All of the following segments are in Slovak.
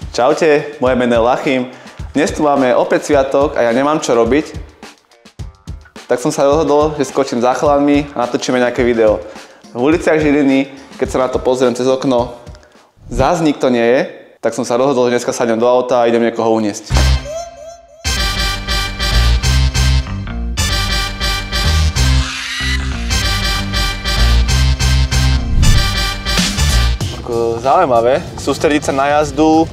Čaute, moje meno je Lachim. Dnes tu máme opäť sviatok a ja nemám čo robiť. Tak som sa rozhodol, že skočím za chalanmi a natočíme nejaké video. V uliciach Žiliny, keď sa na to pozriem cez okno, zás nikto nie je, tak som sa rozhodol, že dneska sadnem do auta a idem niekoho uniesť. Zaujímavé, sústrediť sa na jazdu,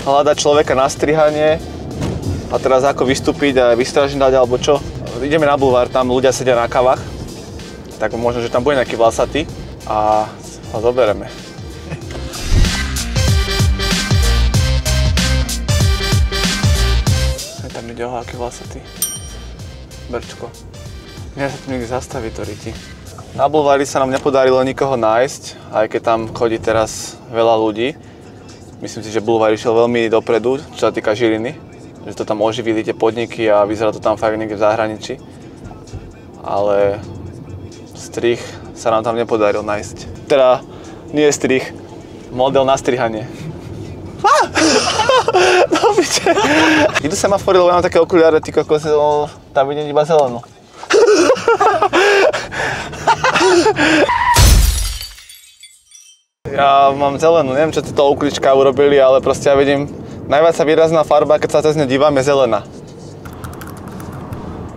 hľadať človeka na strihanie a teraz ako vystúpiť a vystražiť alebo čo. Ideme na bulvár, tam ľudia sedia na kavách, tak možno, že tam bude nejaký vlasatý a ho zoberieme. Tam ide o aký vlasatý. Berčko. Nie sa tu niekde zastaví to riti. Na bulvári sa nám nepodarilo nikoho nájsť, aj keď tam chodí teraz veľa ľudí. Myslím si, že bulvár išiel veľmi dopredu, čo sa týka Žiliny. Že to tam oživili tie podniky a vyzerá to tam fakt niekde v zahraničí. Ale strih sa nám tam nepodaril nájsť. Teda nie strih, model na strihanie. No biče. Idú semafory, lebo mám také okuliare, ty kokos, tam vidím iba zelenú. Ja mám zelenú, neviem čo títo oklička urobili, ale proste ja vidím, najviac sa výrazná farba, keď sa cez ne dívam, je zelená.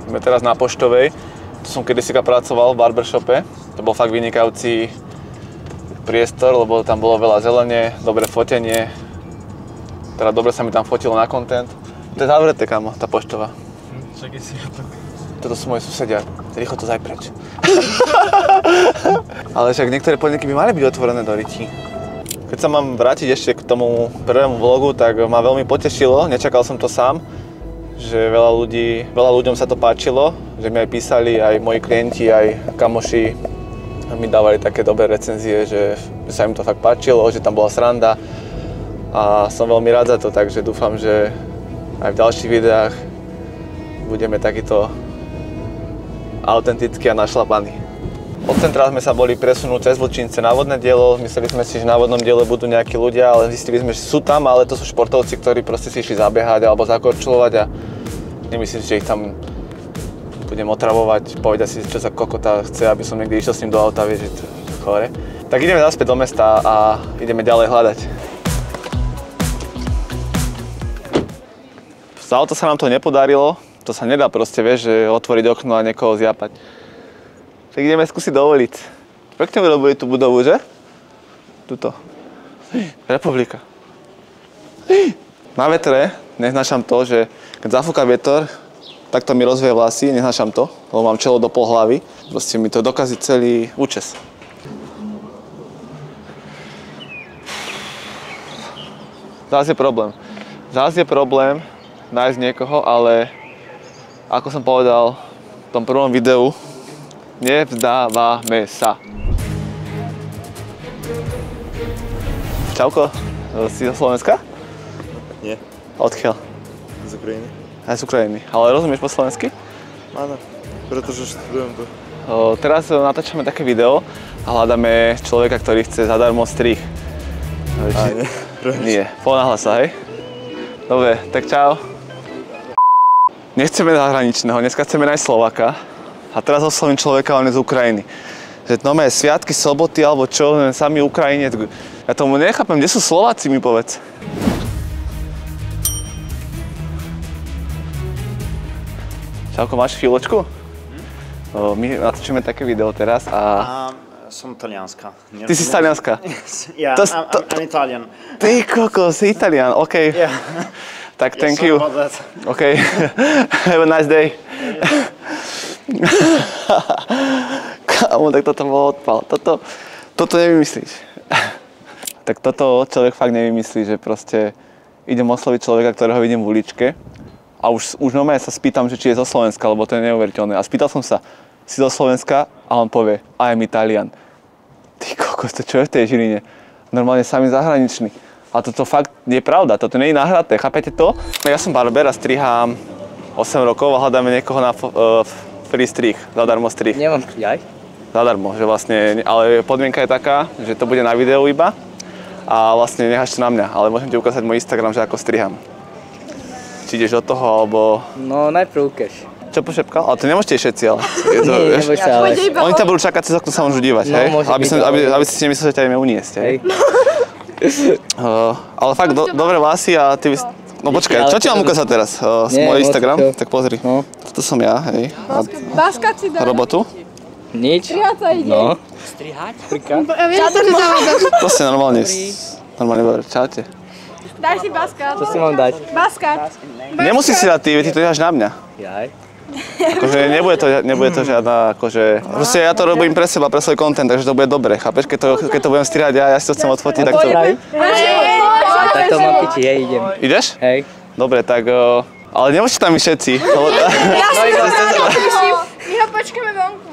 Sme teraz na Poštovej, tu som kedysi pracoval v barbershope, to bol fakt vynikajúci priestor, lebo tam bolo veľa zelenie, dobré fotenie, teda dobre sa mi tam fotilo na content. To je zavreté, kamo, tá Poštova. Však je si ja tak. Toto sú moji susedia, rýchlo to zaj preč. Ale však niektoré podniky by mali byť otvorené do ryti. Keď sa mám vrátiť ešte k tomu prvému vlogu, tak ma veľmi potešilo, nečakal som to sám, že veľa ľuďom sa to páčilo, že mi aj písali, aj moji klienti, aj kamoši mi dávali také dobré recenzie, že sa im to fakt páčilo, že tam bola sranda a som veľmi rád za to, takže dúfam, že aj v ďalších videách budeme takýto autentický a našlapaný. Od centra sme sa boli presunúť cez Vlčince na vodné dielo. Mysleli sme si, že na vodnom diele budú nejakí ľudia, ale zistili sme, že sú tam, ale to sú športovci, ktorí proste si išli zabiehať alebo zakorčulovať a nemyslím si, že ich tam budem otravovať. Povedia si, čo sa kokota chce, aby som niekde išiel s ním do auta, vieš, že to je chore. Tak ideme naspäť do mesta a ideme ďalej hľadať. Za auto sa nám to nepodarilo. To sa nedá proste, vieš, že otvoriť okno a niekoho zjapať. Tak ideme skúsiť do ulic. Pekne vyrobili tú budovu, že? Tuto. Republika. Na vetre neznášam to, že keď zafúka vietor, tak to mi rozvie vlasy, neznášam to, lebo mám čelo do pol hlavy. Proste mi to dokazí celý účes. Zás je problém nájsť niekoho, ale ako som povedal v tom prvom videu, nevzdávame sa. Čauko, si zo Slovenska? Nie. Odkiaľ? Z Ukrajiny. Aj z Ukrajiny. Ale rozumieš po slovensky? Áno, pretože študujem tu. Teraz natáčame také video a hľadáme človeka, ktorý chce zadarmo strih. Nie. Nie, ponáhľa sa, hej? Dobre, tak čau. Nechceme zahraničného, dneska chceme nájsť Slováka. A teraz oslovím človeka, on je z Ukrajiny. Že no máme sviatky, soboty alebo čo, sami Ukrajine. Ja tomu nechápem, kde sú Slováci, mi povedz. Čauko, máš chvíľočku? My natáčame také video teraz a... Som talianska. Ty si z Talianska? Yeah, I'm Italian. Ty kokos, si Italian, OK. Yeah. Tak thank you. OK. Have a nice day. Kámo, tak toto bol odpal. Toto nevymyslíš. Tak toto človek fakt nevymyslí, že proste idem osloviť človeka, ktorého vidím v uličke a už normálne sa spýtam, že či je zo Slovenska, lebo to je neuveriteľné. A spýtal som sa, si zo Slovenska? A on povie, I am Italian. Ty kokos, to čo je v tej Žiline? Normálne sami zahraničný. A toto fakt nie je pravda, toto nie je nahraté, chápete to? Ja som barber a strihám 8 rokov a hľadáme niekoho na free strih, zadarmo strih. Nemám aj? Zadarmo, že vlastne, ale podmienka je taká, že to bude na videu iba a vlastne necháš to na mňa, ale môžem ti ukázať môj Instagram, že ako striham. Či ideš do toho, alebo... No, najprv ukáž. Čo pošepkal? Ale to nemôžete všetci, ale... Nie, neboj sa, ale... Oni ťa budú čakať, cez okno sa môžu dívať, hej? Aby si si nemyslel, že ťa ideme uniesť, hej? Ale fakt, dobré vlasy a ty by... No počkaj, čo ti mám ukázať teraz? Môj Instagram? Tak pozri. To som ja, hej. Baskať si dá. Robotu? Nič. Strihať sa ide. No. Čaute, že zavádzaš. To ste normálne dobre. Čaute. Daj si baskať. Čo si mám dať? Baskať. Nemusíš si dať ty to dáš na mňa. Jaj. Akože nebude to žiadna, akože... Proste ja to robím pre seba, pre svoj content, takže to bude dobre, chápeš? Keď to budem strihať ja si to chcem odfotiť, tak to... Tak to mám piči, hej, idem. Ideš? Hej. Dobre, tak... Ale nemôžete tam ísť všetci. My ho počkáme vonku.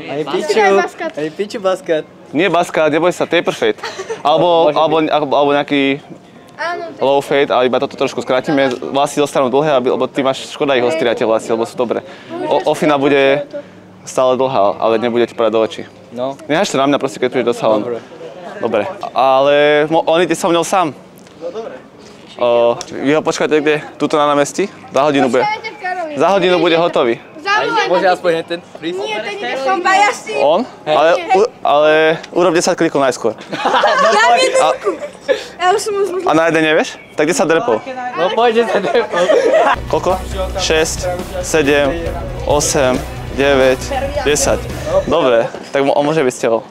Aj piču basket. Nie baskát, neboj sa, taper fade. Alebo nejaký low fade, ale iba toto trošku skrátime. Vlasy zostanú dlhé, lebo ty máš škoda ich ostriať tie vlasy, lebo sú dobré. Ofina bude stále dlhá, ale nebude ti padať do očí. No. Necháš to na mňa proste, keď prídeš do salónu. Dobre. Ale on ide so mňou sám. Vy ho počkáte kde? Tuto na námestí? Za hodinu bude hotový. Môže aspoň ten prísť? Nie, ten ide som bajasí. On? Ale urob 10 klikov najskôr. Ja už som už... A na jeden nevieš? Tak 10 drepov. No poď 10 drepov. Koľko? 6, 7, 8, 9, 10. Dobre, tak on môže byť s tebou.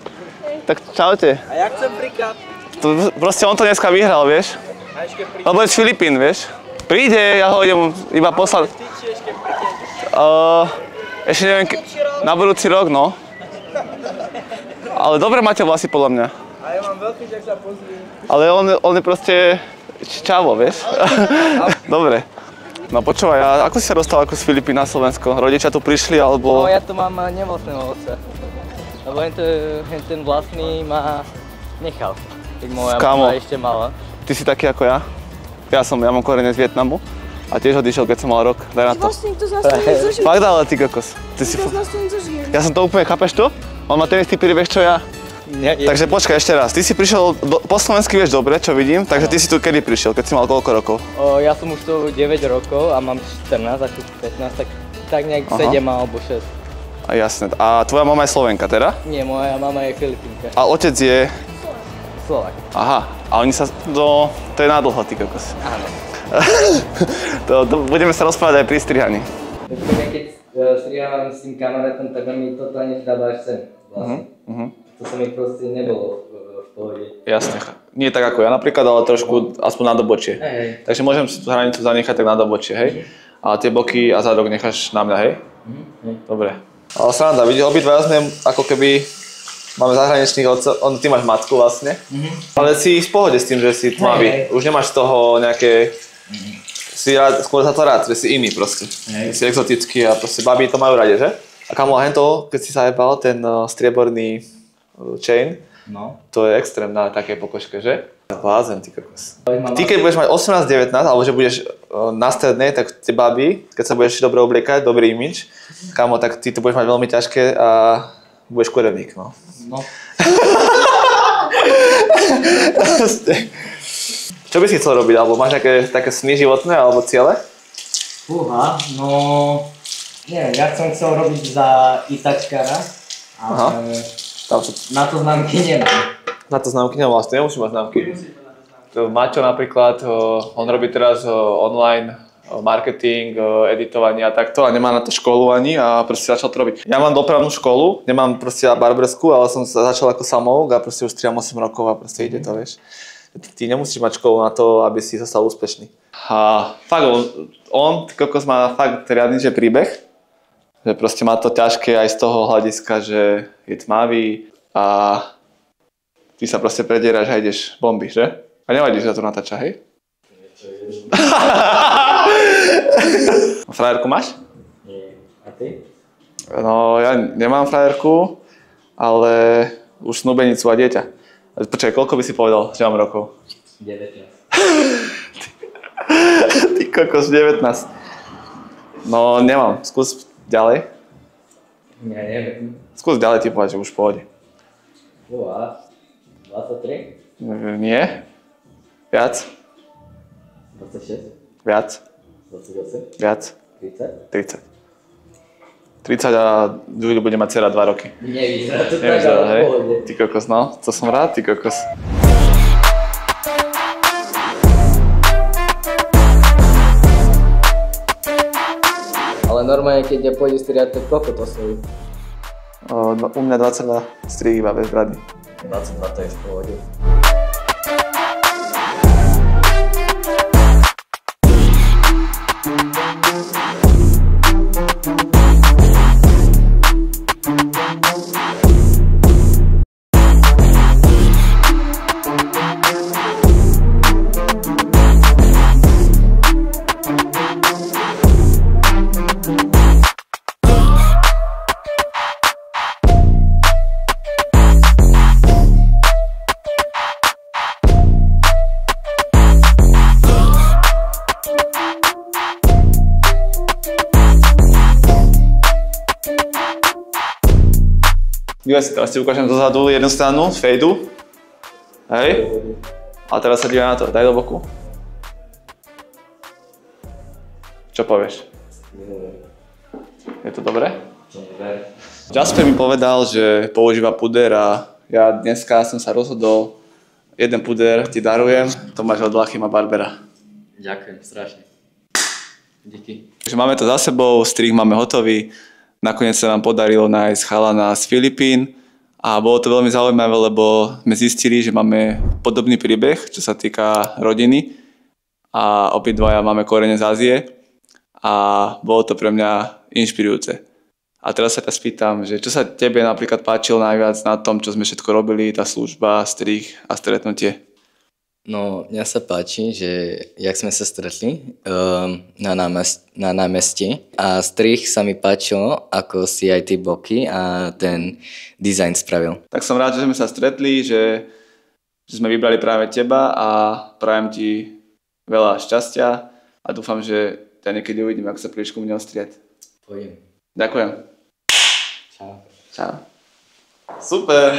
Tak čaute. A ja chcem prikap. Proste on to dneska vyhral, vieš? Lebo je z Filipín, vieš? Príde, ja ho idem iba poslať. Ešte neviem, na budúci rok, no. Ale dobre máte vlasy podľa mňa. A ja mám veľký, že sa pozriem. Ale on je proste čavo, vieš? Dobre. No počúvaj, a ako si sa dostal ako z Filipín na Slovensko? Rodičia tu prišli, alebo... No ja tu mám nevlastného otca. Lebo ten vlastný ma nechal. Tak moja mama ešte mala. Ty si taký ako ja? Ja mám korene z Vietnamu a tiež odišiel, keď som mal rok. Daj na to. Vlastne nikto z nás to nezažije. Fakt, ale ty kokos. Nikto z nás to nezažije. Ja som to úplne, chápeš to? On má ten istý príbeh, čo ja. Takže počkaj ešte raz. Ty si prišiel, po slovensky vieš dobre, čo vidím, takže ty si tu kedy prišiel, keď si mal koľko rokov? Ja som už tu 9 rokov a mám 14 ako 15, tak nejak 7 alebo 6. A jasné. A tvoja mama je Slovenka teda? Nie, moja mama je Filipínka. A otec je? Slovák. Aha. A oni sa... To je nádlho, ty kokos. Áno. Budeme sa rozprávať aj pri strihaní. Keď strihávam s tým kamarátom, tak on mi totálne dáva až sem. Vlastne. To sa mi proste nebolo v pohode. Jasne. Nie tak ako ja napríklad, ale trošku aspoň na dobočie. Hej. Takže môžem si tú hranicu zanechať tak na dobočie, hej? A tie boky a zadok necháš na mňa, hej? Dobre. Ale sranda, vidíš, obidva sme ako keby máme zahraničných otcov, ty máš matku vlastne, ale si v pohode s tým, že si tmavý. Už nemáš z toho nejaké, si rád, skôr za to rád, že si iný proste. Si exotický a proste babi to majú rade, že? A kamo, hento, keď si sa jebal ten strieborný chain, to je extrém na také pokožke, že? Blázen, ty kokos. Ty keď budeš mať 18-19, alebo že budeš na strednej, tak tie baby, keď sa budeš dobre obliekať, dobrý imidž, kamo, tak ty to budeš mať veľmi ťažké a budeš kurevník, no. Čo by si chcel robiť, alebo máš také sny životné, alebo ciele? Fúha, no... Neviem, ja som chcel robiť za ITčkára, ale na to známky nemám. Na to známky nemám, vlastne nemusíš mať známky. Maťo napríklad, on robí teraz online marketing, editovanie a takto a nemá na to školu ani a proste začal to robiť. Ja mám dopravnú školu, nemám proste barberskú, ale som začal ako samouk a proste už striham 8 rokov a proste ide to, vieš. Ty nemusíš mať školu na to, aby si sa stal úspešný. A fakt, on ty kokos má fakt riadny že príbeh, že proste má to ťažké aj z toho hľadiska, že je tmavý a ty sa proste predieraš a ideš bomby, že? A nevadí, že sa to natáča, hej? Frajerku máš? Nie. A ty? No, ja nemám frajerku, ale už snúbenicu a dieťa. Počkaj, koľko by si povedal, že mám rokov? 19. Ty kokos, 19. No, nemám. Skús ďalej. Ja neviem. Skús ďalej ti povedať, že už v pohode. 23? Nie. Viac. 26? Viac. 28? Viac. 30? 30. 30 a Julie bude mať dcera 2 roky. Nevyzerá to tak, Nevyzerá, ale hej? v pohode. Ty kokos, no. To som rád, ty kokos. Ale normálne, keď pôjde striať, tak koľko to stojí? U mňa 22 strih iba bez brady. 22 to je v pohode. Dívaj si, teraz ti ukážem dozadu jednu stranu z fejdu. Hej. A teraz sa dívaj na to, daj do boku. Čo povieš? Je to dobré? Jasper mi povedal, že používa puder a ja dneska som sa rozhodol, jeden puder ti darujem, to máš od Lachima Barbera. Ďakujem, strašne. Díky. Takže máme to za sebou, strih máme hotový. Nakoniec sa nám podarilo nájsť chalana z Filipín a bolo to veľmi zaujímavé, lebo sme zistili, že máme podobný príbeh, čo sa týka rodiny a obidvaja máme korene z Ázie a bolo to pre mňa inšpirujúce. A teraz sa ťa spýtam, že čo sa tebe napríklad páčilo najviac na tom, čo sme všetko robili, tá služba, strih a stretnutie? No, mňa sa páči, že jak sme sa stretli na námestí a strih sa mi páčilo, ako si aj ty boky a ten dizajn spravil. Tak som rád, že sme sa stretli, že sme vybrali práve teba a prajem ti veľa šťastia a dúfam, že ťa niekedy uvidím, ako sa prídeš ku mne ostriať. Pôjdem. Ďakujem. Čau. Čau. Super.